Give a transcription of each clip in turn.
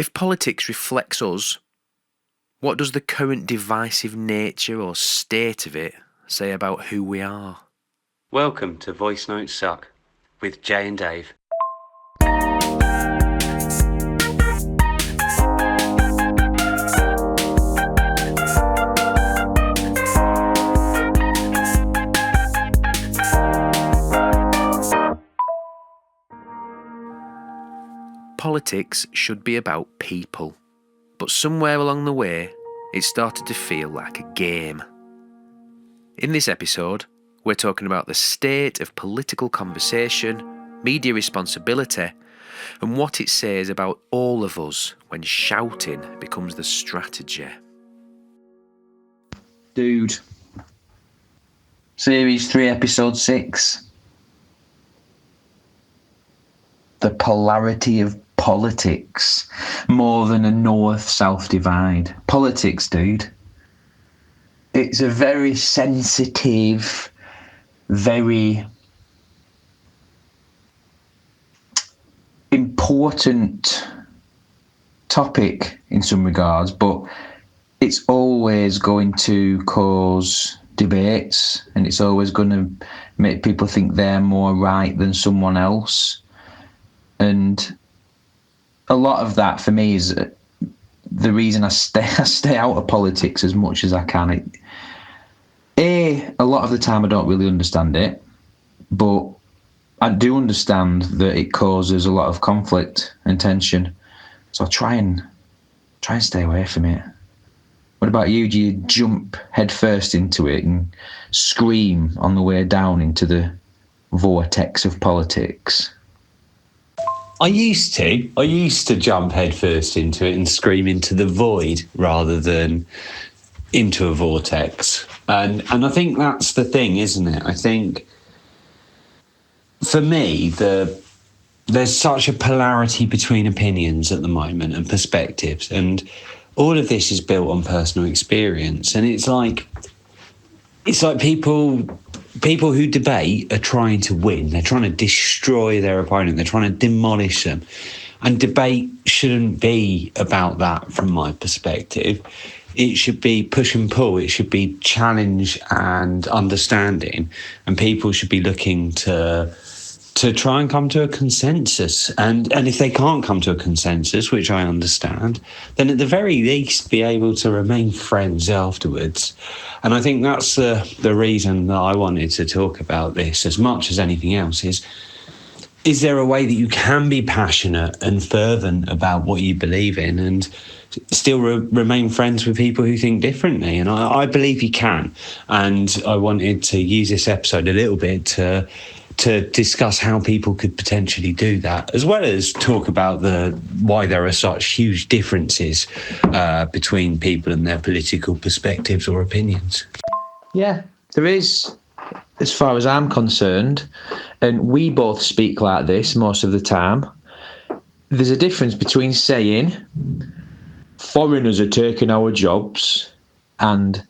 If politics reflects us, what does the current divisive nature or state of it say about who we are? Welcome to Voice Notes Suck with Jay and Dave. Politics should be about people, but somewhere along the way, it started to feel like a game. In this episode, we're talking about the state of political conversation, media responsibility, and what it says about all of us when shouting becomes the strategy. Dude. Series 3, Episode 6. The polarity of politics, more than a north-south divide. Politics, dude. It's a very sensitive, very important topic in some regards, but it's always going to cause debates, and it's always going to make people think they're more right than someone else. And a lot of that for me is the reason I stay out of politics as much as I can. A lot of the time I don't really understand it, but I do understand that it causes a lot of conflict and tension. So I try and stay away from it. What about you? Do you jump headfirst into it and scream on the way down into the vortex of politics? I used to jump headfirst into it and scream into the void rather than into a vortex. And I think that's the thing, isn't it? I think for me, there's such a polarity between opinions at the moment and perspectives, and all of this is built on personal experience. And it's like people who debate are trying to win. They're trying to destroy their opponent. They're trying to demolish them. And debate shouldn't be about that from my perspective. It should be push and pull. It should be challenge and understanding. And people should be looking to try and come to a consensus. And if they can't come to a consensus, which I understand, then at the very least be able to remain friends afterwards. And I think that's the reason that I wanted to talk about this as much as anything else is there a way that you can be passionate and fervent about what you believe in and still remain friends with people who think differently? And I believe you can. And I wanted to use this episode a little bit to discuss how people could potentially do that, as well as talk about why there are such huge differences between people and their political perspectives or opinions. Yeah, there is, as far as I'm concerned, and we both speak like this most of the time. There's a difference between saying foreigners are taking our jobs and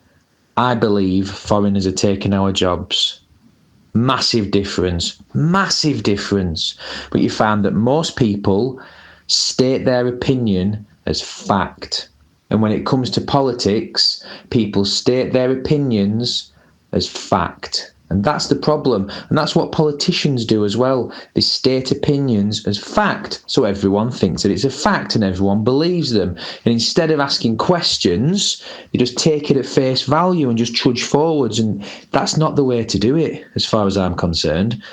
I believe foreigners are taking our jobs. Massive difference. But you find that most people state their opinion as fact. And when it comes to politics, people state their opinions as fact. And that's the problem. And that's what politicians do as well. They state opinions as fact. So everyone thinks that it's a fact and everyone believes them. And instead of asking questions, you just take it at face value and just trudge forwards. And that's not the way to do it, as far as I'm concerned.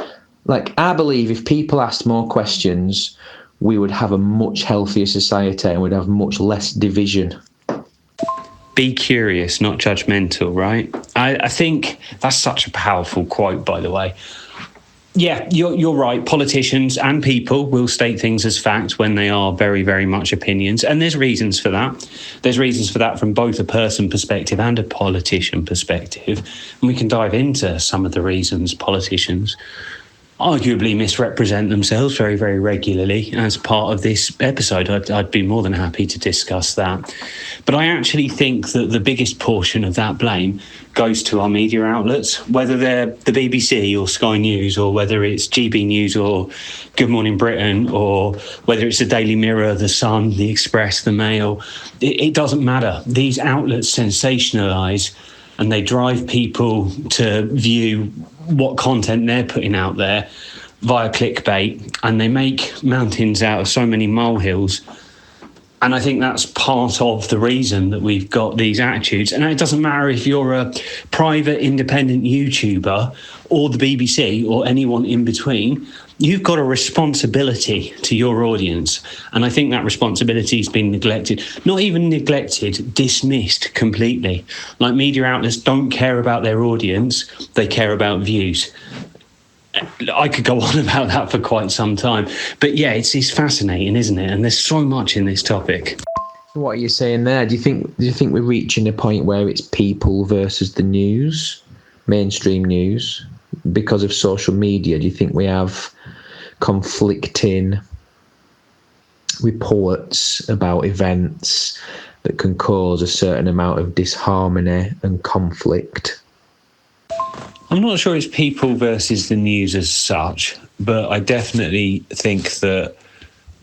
Like, I believe if people asked more questions, we would have a much healthier society and we'd have much less division. Be curious, not judgmental, right? I think that's such a powerful quote, by the way. Yeah, you're right. Politicians and people will state things as fact when they are very, very much opinions. And there's reasons for that. There's reasons for that from both a person perspective and a politician perspective. And we can dive into some of the reasons politicians arguably misrepresent themselves very, very regularly. As part of this episode, I'd be more than happy to discuss that. But I actually think that the biggest portion of that blame goes to our media outlets, whether they're the BBC or Sky News, or whether it's GB News or Good Morning Britain, or whether it's the Daily Mirror, the Sun, the Express, the Mail. It doesn't matter. These outlets sensationalise, and they drive people to view what content they're putting out there via clickbait, and they make mountains out of so many molehills. And I think that's part of the reason that we've got these attitudes. And it doesn't matter if you're a private independent YouTuber or the BBC or anyone in between, you've got a responsibility to your audience. And I think that responsibility has been neglected. Not even neglected, dismissed completely. Like, media outlets don't care about their audience, they care about views. I could go on about that for quite some time. But yeah, it's fascinating, isn't it? And there's so much in this topic. What are you saying there? Do you think we're reaching a point where it's people versus the news, mainstream news, because of social media? Do you think we have conflicting reports about events that can cause a certain amount of disharmony and conflict? I'm not sure it's people versus the news as such, but I definitely think that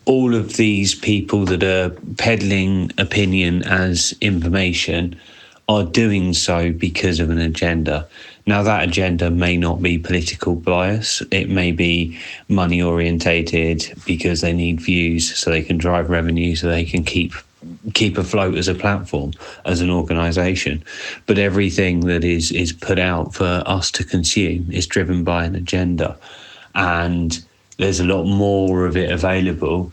all of these people that are peddling opinion as information are doing so because of an agenda. Now, that agenda may not be political bias. It may be money orientated because they need views so they can drive revenue, so they can keep afloat as a platform, as an organisation. But everything that is put out for us to consume is driven by an agenda, and there's a lot more of it available.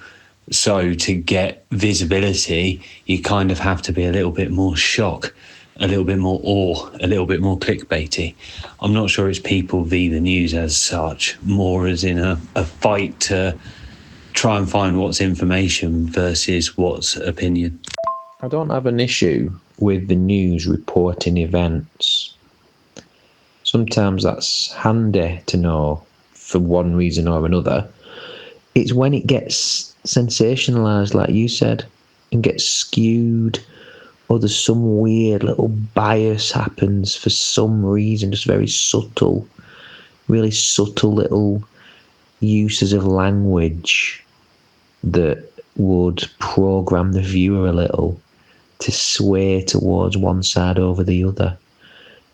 So to get visibility, you kind of have to be a little bit more shock, a little bit more awe, a little bit more clickbaity. I'm not sure it's people v the news as such, more as in a fight to try and find what's information versus what's opinion. I don't have an issue with the news reporting events. Sometimes that's handy to know for one reason or another. It's when it gets sensationalised, like you said, and gets skewed, or there's some weird little bias happens for some reason, just very subtle, really subtle little uses of language that would program the viewer a little to sway towards one side over the other.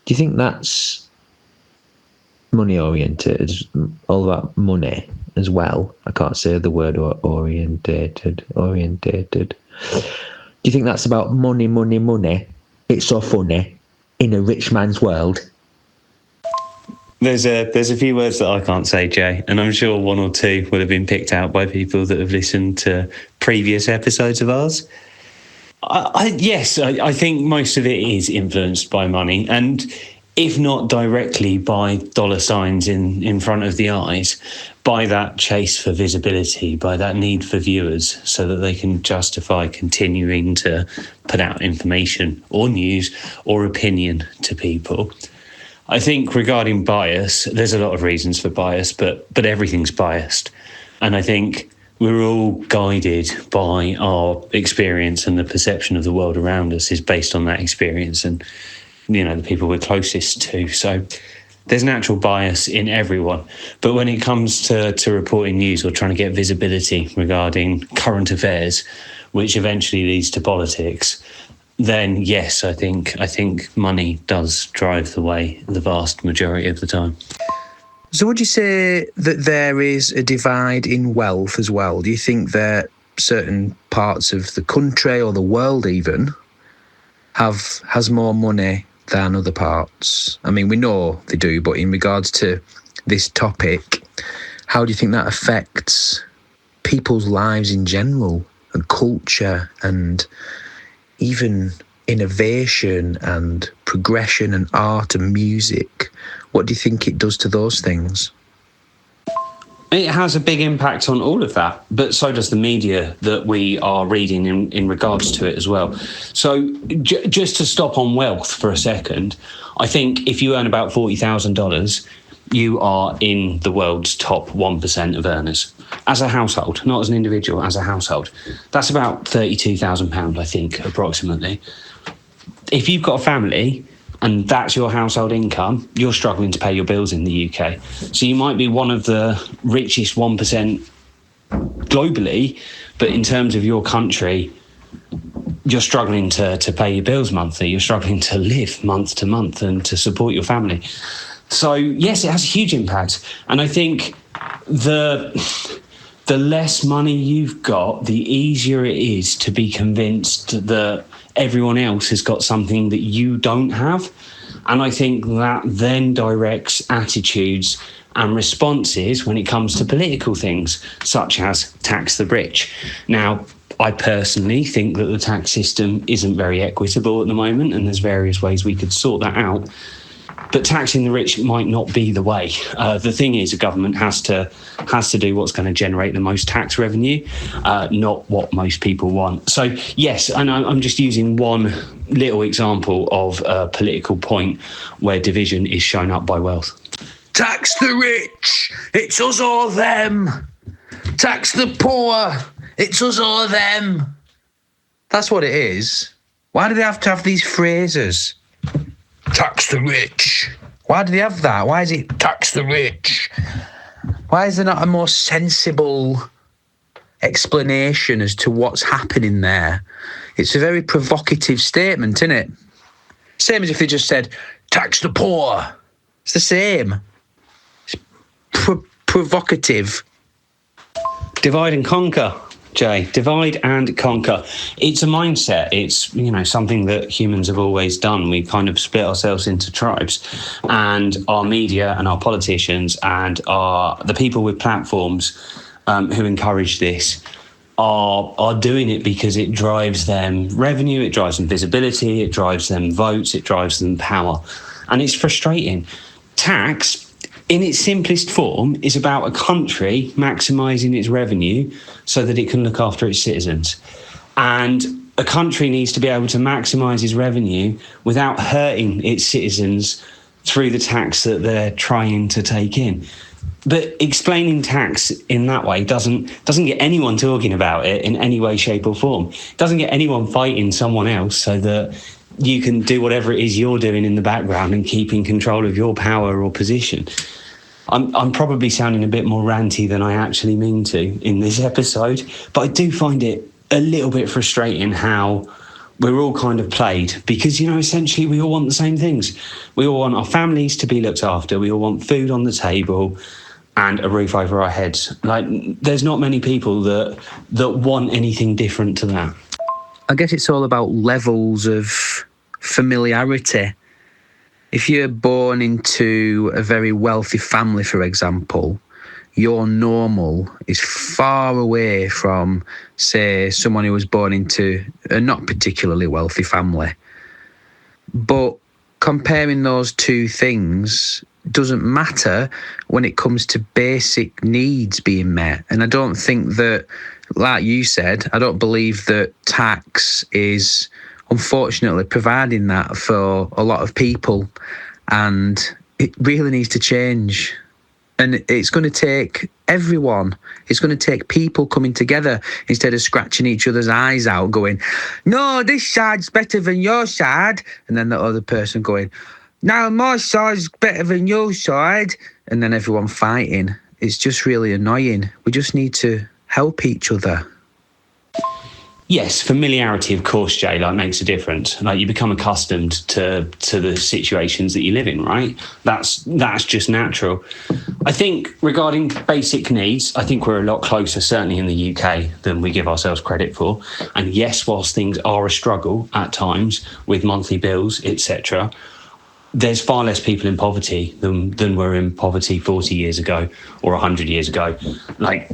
Do you think that's money oriented, all about money as well? I can't say the word orientated. Do you think that's about money? It's so funny in a rich man's world. There's a few words that I can't say, Jay, and I'm sure one or two will have been picked out by people that have listened to previous episodes of ours. I think most of it is influenced by money, and if not directly by dollar signs in front of the eyes, by that chase for visibility, by that need for viewers so that they can justify continuing to put out information or news or opinion to people. I think regarding bias, there's a lot of reasons for bias, but everything's biased. And I think we're all guided by our experience, and the perception of the world around us is based on that experience and, you know, the people we're closest to. So there's natural bias in everyone. But when it comes to reporting news or trying to get visibility regarding current affairs, which eventually leads to politics, then yes, I think money does drive the way the vast majority of the time. So would you say that there is a divide in wealth as well? Do you think that certain parts of the country or the world even has more money than other parts? I mean, we know they do, but in regards to this topic, how do you think that affects people's lives in general, and culture, and even innovation and progression and art and music? What do you think it does to those things? It has a big impact on all of that, but so does the media that we are reading in regards to it as well. So just to stop on wealth for a second, I think if you earn about $40,000, you are in the world's top 1% of earners. As a household, not as an individual, as a household. That's about £32,000, I think, approximately. If you've got a family and that's your household income, you're struggling to pay your bills in the UK. So you might be one of the richest 1% globally, but in terms of your country, you're struggling to pay your bills monthly. You're struggling to live month to month and to support your family. So, yes, it has a huge impact. And I think the less money you've got, the easier it is to be convinced that everyone else has got something that you don't have. And I think that then directs attitudes and responses when it comes to political things, such as tax the rich. Now, I personally think that the tax system isn't very equitable at the moment, and there's various ways we could sort that out. But taxing the rich might not be the way. The thing is, a government has to do what's going to generate the most tax revenue, not what most people want. So, yes, and I'm just using one little example of a political point where division is shown up by wealth. Tax the rich, it's us or them. Tax the poor, it's us or them. That's what it is. Why do they have to have these phrases? Tax the rich. Why do they have that? Why is it tax the rich? Why is there not a more sensible explanation as to what's happening there? It's a very provocative statement, isn't it? Same as if they just said, tax the poor. It's the same. It's provocative. Divide and conquer. Jay, divide and conquer. It's a mindset. It's, something that humans have always done. We kind of split ourselves into tribes, and our media and our politicians and the people with platforms who encourage this are doing it because it drives them revenue, it drives them visibility, it drives them votes, it drives them power. And it's frustrating. Tax, in its simplest form, is about a country maximising its revenue so that it can look after its citizens. And a country needs to be able to maximise its revenue without hurting its citizens through the tax that they're trying to take in. But explaining tax in that way doesn't get anyone talking about it in any way, shape or form. It doesn't get anyone fighting someone else so that you can do whatever it is you're doing in the background and keep in control of your power or position. I'm probably sounding a bit more ranty than I actually mean to in this episode, but I do find it a little bit frustrating how we're all kind of played because, essentially we all want the same things. We all want our families to be looked after. We all want food on the table and a roof over our heads. Like, there's not many people that want anything different to that. I guess it's all about levels of familiarity. If you're born into a very wealthy family, for example, your normal is far away from, say, someone who was born into a not particularly wealthy family. But comparing those two things doesn't matter when it comes to basic needs being met. And I don't think that, like you said, I don't believe that tax is unfortunately providing that for a lot of people, and it really needs to change. And it's going to take everyone. It's going to take people coming together instead of scratching each other's eyes out going, no, this side's better than your side, and then the other person going, no, my side's better than your side, and then everyone fighting. It's just really annoying. We just need to help each other. Yes, familiarity, of course, Jay, makes a difference. You become accustomed to the situations that you live in, right? That's just natural. I think regarding basic needs, I think we're a lot closer, certainly in the UK, than we give ourselves credit for. And yes, whilst things are a struggle at times with monthly bills, etc., there's far less people in poverty than were in poverty 40 years ago or 100 years ago,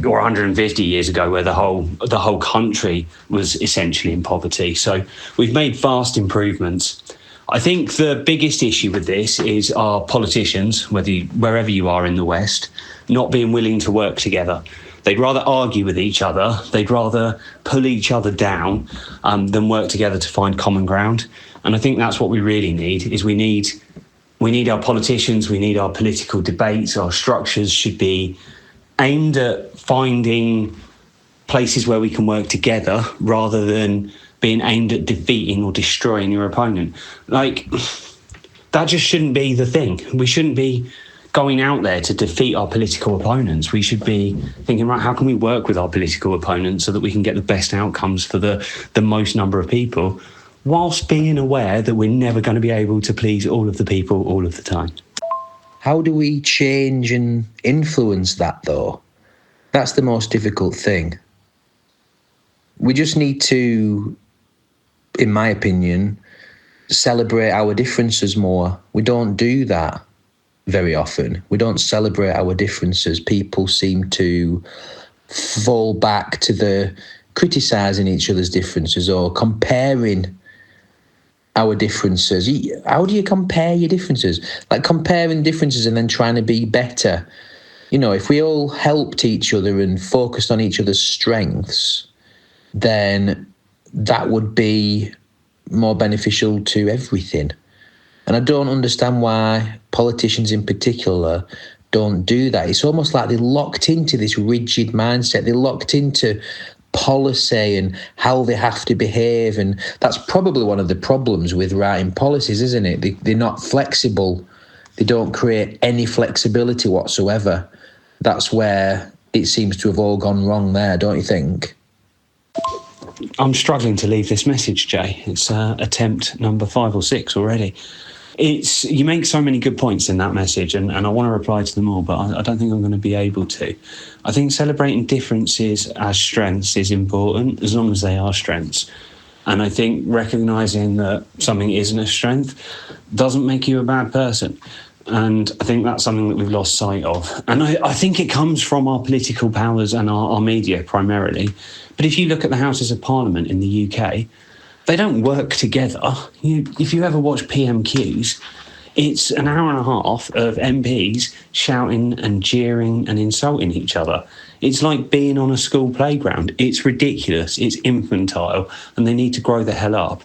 or 150 years ago, where the whole country was essentially in poverty. So we've made vast improvements. I think the biggest issue with this is our politicians, wherever you are in the West, not being willing to work together. They'd rather argue with each other. They'd rather pull each other down than work together to find common ground. And I think that's what we really need, is we need We need our politicians, we need our political debates, our structures should be aimed at finding places where we can work together rather than being aimed at defeating or destroying your opponent. Like, that just shouldn't be the thing. We shouldn't be going out there to defeat our political opponents. We should be thinking, right, how can we work with our political opponents so that we can get the best outcomes for the most number of people, whilst being aware that we're never going to be able to please all of the people all of the time. How do we change and influence that, though? That's the most difficult thing. We just need to, in my opinion, celebrate our differences more. We don't do that very often. We don't celebrate our differences. People seem to fall back to the criticising each other's differences or comparing our differences. How do you compare your differences? Like comparing differences and then trying to be better. You know, if we all helped each other and focused on each other's strengths, then that would be more beneficial to everything. And I don't understand why politicians in particular don't do that. It's almost like they're locked into this rigid mindset. They're locked into policy and how they have to behave. And that's probably one of the problems with writing policies, isn't it? They're not flexible. They don't create any flexibility whatsoever. That's where it seems to have all gone wrong there, don't you think? I'm struggling to leave this message, Jay. It's attempt number 5 or 6 already. You make so many good points in that message, and I want to reply to them all, but I don't think I'm going to be able to. I think celebrating differences as strengths is important, as long as they are strengths. And I think recognising that something isn't a strength doesn't make you a bad person. And I think that's something that we've lost sight of. And I think it comes from our political powers and our media primarily. But if you look at the Houses of Parliament in the UK, they don't work together. If you ever watch PMQs, it's an hour and a half of MPs shouting and jeering and insulting each other. It's like being on a school playground. It's ridiculous. It's infantile, and they need to grow the hell up.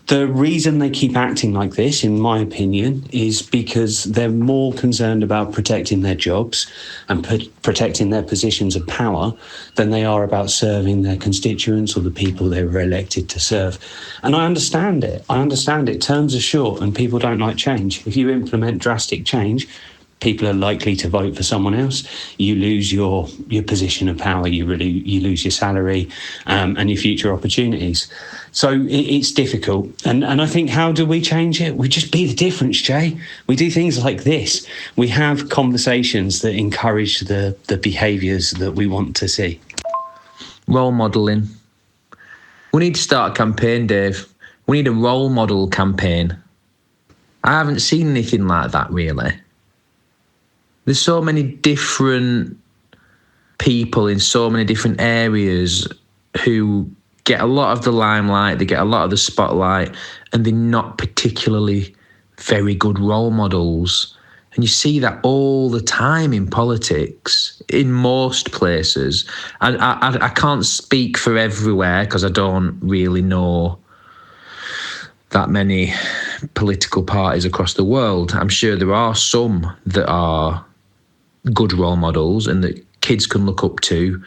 The reason they keep acting like this, in my opinion, is because they're more concerned about protecting their jobs and protecting their positions of power than they are about serving their constituents or the people they were elected to serve. And I understand it. Terms are short and people don't like change. If you implement drastic change, people are likely to vote for someone else. You lose your position of power, you lose your salary and your future opportunities. So it's difficult. And I think, how do we change it? We just be the difference, Jay. We do things like this. We have conversations that encourage the behaviours that we want to see. Role modelling. We need to start a campaign, Dave. We need a role model campaign. I haven't seen anything like that, really. There's so many different people in so many different areas who get a lot of the limelight, they get a lot of the spotlight, and they're not particularly very good role models. And you see that all the time in politics, in most places. And I can't speak for everywhere because I don't really know that many political parties across the world. I'm sure there are some that are good role models and that kids can look up to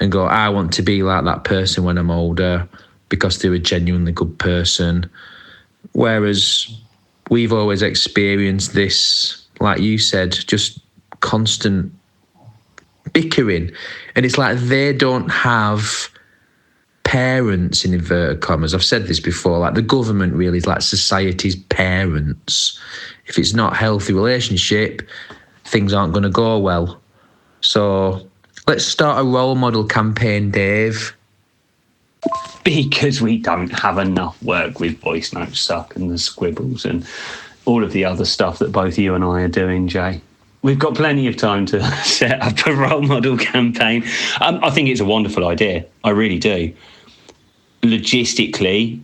and go, I want to be like that person when I'm older because they're a genuinely good person. Whereas we've always experienced this, like you said, just constant bickering. And it's like they don't have parents, in inverted commas. I've said this before, like the government really is like society's parents. If it's not a healthy relationship, things aren't going to go well. So let's start a role model campaign, Dave. Because we don't have enough work with voice notes suck and the squibbles and all of the other stuff that both you and I are doing, Jay. We've got plenty of time to set up a role model campaign. I think it's a wonderful idea. I really do. Logistically,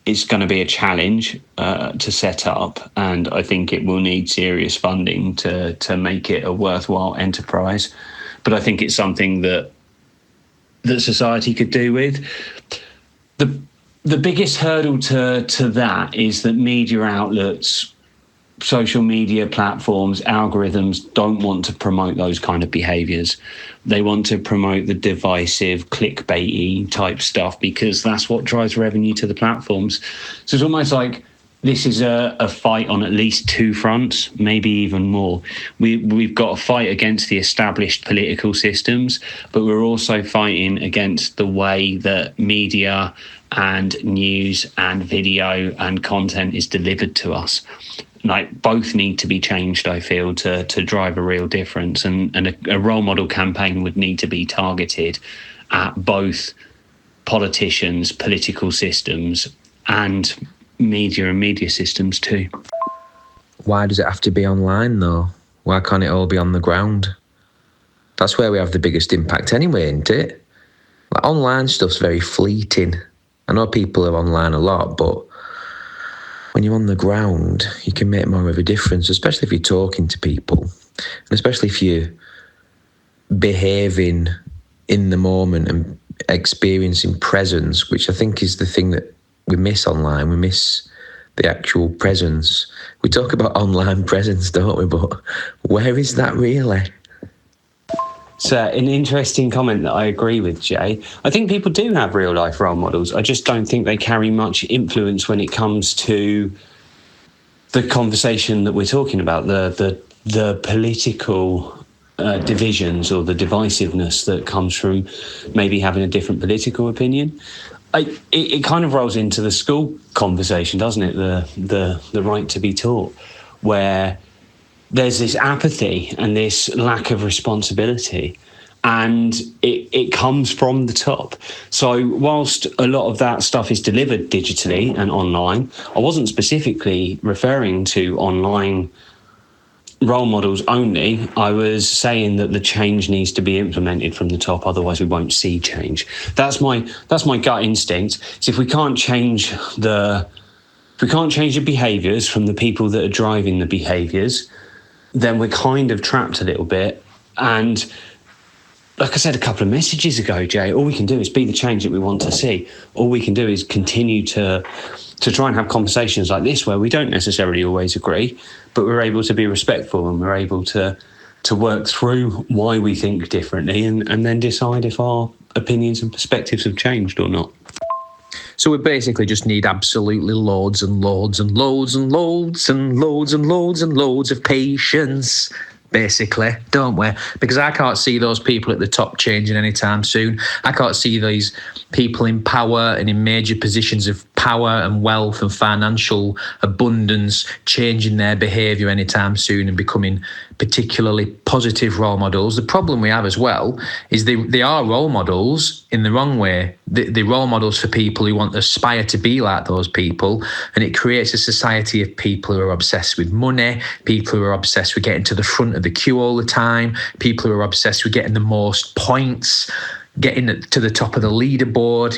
it's going to be a challenge to set up, and I think it will need serious funding to make it a worthwhile enterprise. But I think it's something that society could do with. The biggest hurdle to that is that media outlets social media platforms, algorithms don't want to promote those kind of behaviors. They want to promote the divisive, clickbaity type stuff because that's what drives revenue to the platforms. So it's almost like this is a fight on at least two fronts, maybe even more. We've got a fight against the established political systems, but we're also fighting against the way that media and news and video and content is delivered to us. Like, both need to be changed, I feel, to drive a real difference. And a role model campaign would need to be targeted at both politicians, political systems, and media systems too. Why does it have to be online though? Why can't it all be on the ground? That's where we have the biggest impact anyway, isn't it? Like, online stuff's very fleeting. I know people are online a lot, but when you're on the ground, you can make more of a difference, especially if you're talking to people, and especially if you're behaving in the moment and experiencing presence, which I think is the thing that we miss online. We miss the actual presence. We talk about online presence, don't we? But where is that really? So an interesting comment that I agree with, Jay. I think people do have real life role models. I just don't think they carry much influence when it comes to the conversation that we're talking about, the political divisions or the divisiveness that comes from maybe having a different political opinion. It kind of rolls into the school conversation, doesn't it? The right to be taught, where there's this apathy and this lack of responsibility, and it comes from the top. So whilst a lot of that stuff is delivered digitally and online, I wasn't specifically referring to online role models only. I was saying that the change needs to be implemented from the top, otherwise we won't see change. That's my gut instinct. So if we can't change the behaviours from the people that are driving the behaviours, then we're kind of trapped a little bit. And like I said a couple of messages ago, Jay, all we can do is be the change that we want to see. All we can do is continue to try and have conversations like this where we don't necessarily always agree, but we're able to be respectful and we're able to work through why we think differently and then decide if our opinions and perspectives have changed or not. So we basically just need absolutely loads and loads and loads and loads and loads and loads and loads of patience, basically, don't we? Because I can't see those people at the top changing anytime soon. I can't see these people in power and in major positions of power and wealth and financial abundance changing their behaviour anytime soon and becoming particularly positive role models. The problem we have as well is they are role models in the wrong way. They're role models for people who want to aspire to be like those people, and it creates a society of people who are obsessed with money, people who are obsessed with getting to the front of the queue all the time, people who are obsessed with getting the most points, getting to the top of the leaderboard.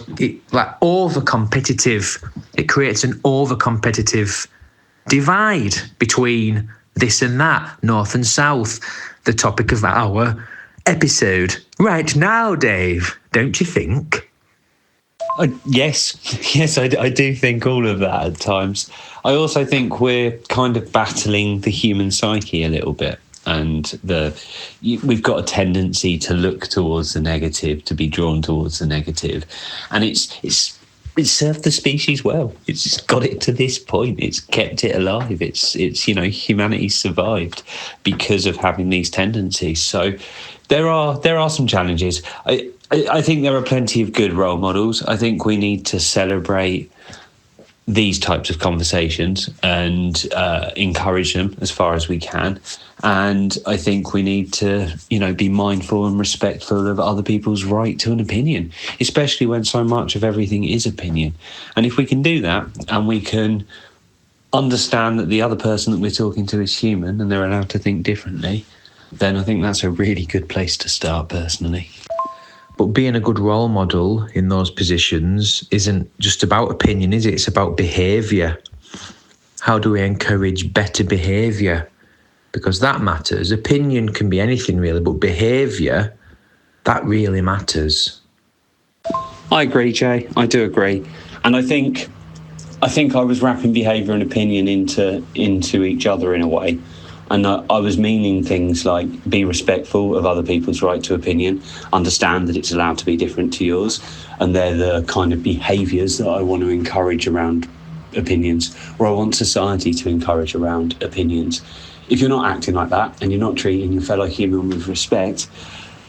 It creates an over-competitive divide between this and that, north and south, the topic of our episode right now, Dave, don't you think? Yes, I do think all of that at times. I also think we're kind of battling the human psyche a little bit. And we've got a tendency to look towards the negative, to be drawn towards the negative, and it's served the species well. It's got it to this point. It's kept it alive. It's humanity survived because of having these tendencies. So there are some challenges. I think there are plenty of good role models. I think we need to celebrate these types of conversations and encourage them as far as we can. And I think we need to, be mindful and respectful of other people's right to an opinion, especially when so much of everything is opinion. And if we can do that and we can understand that the other person that we're talking to is human and they're allowed to think differently, then I think that's a really good place to start personally. But being a good role model in those positions isn't just about opinion, is it? It's about behaviour. How do we encourage better behaviour? Because that matters. Opinion can be anything really, but behaviour, that really matters. I agree, Jay. I do agree. And I think I think I was wrapping behaviour and opinion into each other in a way. And I was meaning things like be respectful of other people's right to opinion, understand that it's allowed to be different to yours, and they're the kind of behaviours that I want to encourage around opinions, or I want society to encourage around opinions. If you're not acting like that and you're not treating your fellow human with respect,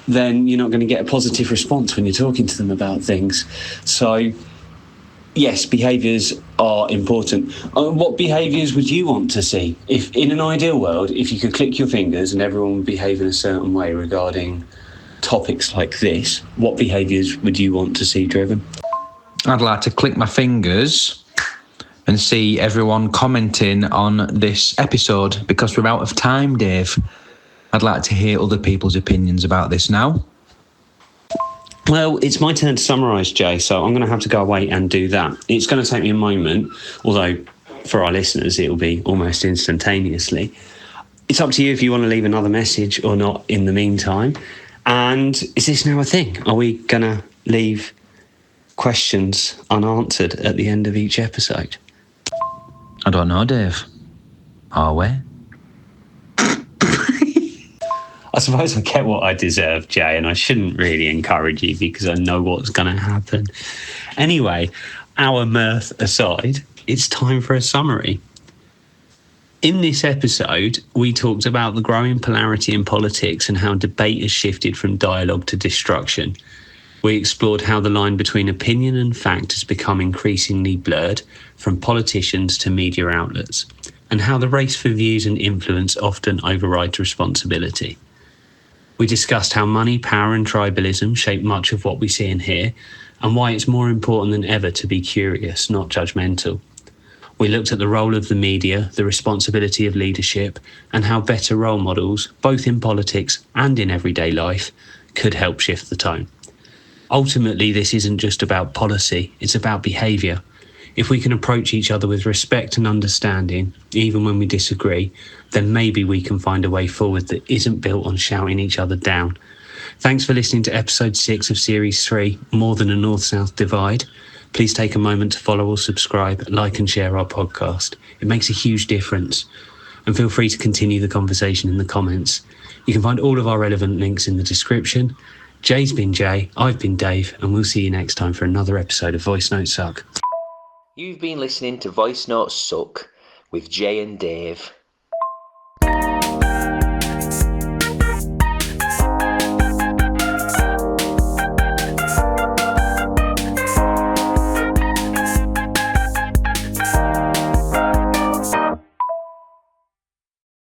then you're not going to get a positive response when you're talking to them about things. So yes, behaviours are important. What behaviours would you want to see? If in an ideal world, if you could click your fingers and everyone would behave in a certain way regarding topics like this, what behaviours would you want to see driven? I'd like to click my fingers and see everyone commenting on this episode, because we're out of time, Dave. I'd like to hear other people's opinions about this now. Well, it's my turn to summarise, Jay, so I'm going to have to go away and do that. It's going to take me a moment, although for our listeners it'll be almost instantaneously. It's up to you if you want to leave another message or not in the meantime. And is this now a thing? Are we going to leave questions unanswered at the end of each episode? I don't know, Dave. Are we? I suppose I get what I deserve, Jay, and I shouldn't really encourage you because I know what's going to happen. Anyway, our mirth aside, it's time for a summary. In this episode, we talked about the growing polarity in politics and how debate has shifted from dialogue to destruction. We explored how the line between opinion and fact has become increasingly blurred, from politicians to media outlets, and how the race for views and influence often overrides responsibility. We discussed how money, power and tribalism shape much of what we see and hear, and why it's more important than ever to be curious, not judgmental. We looked at the role of the media, the responsibility of leadership, and how better role models, both in politics and in everyday life, could help shift the tone. Ultimately, this isn't just about policy, it's about behaviour. If we can approach each other with respect and understanding, even when we disagree, then maybe we can find a way forward that isn't built on shouting each other down. Thanks for listening to episode 6 of series 3, More Than a North-South Divide. Please take a moment to follow or subscribe, like and share our podcast. It makes a huge difference. And feel free to continue the conversation in the comments. You can find all of our relevant links in the description. Jay's been Jay, I've been Dave, and we'll see you next time for another episode of Voice Notes Suck. You've been listening to Voice Notes Suck with Jay and Dave.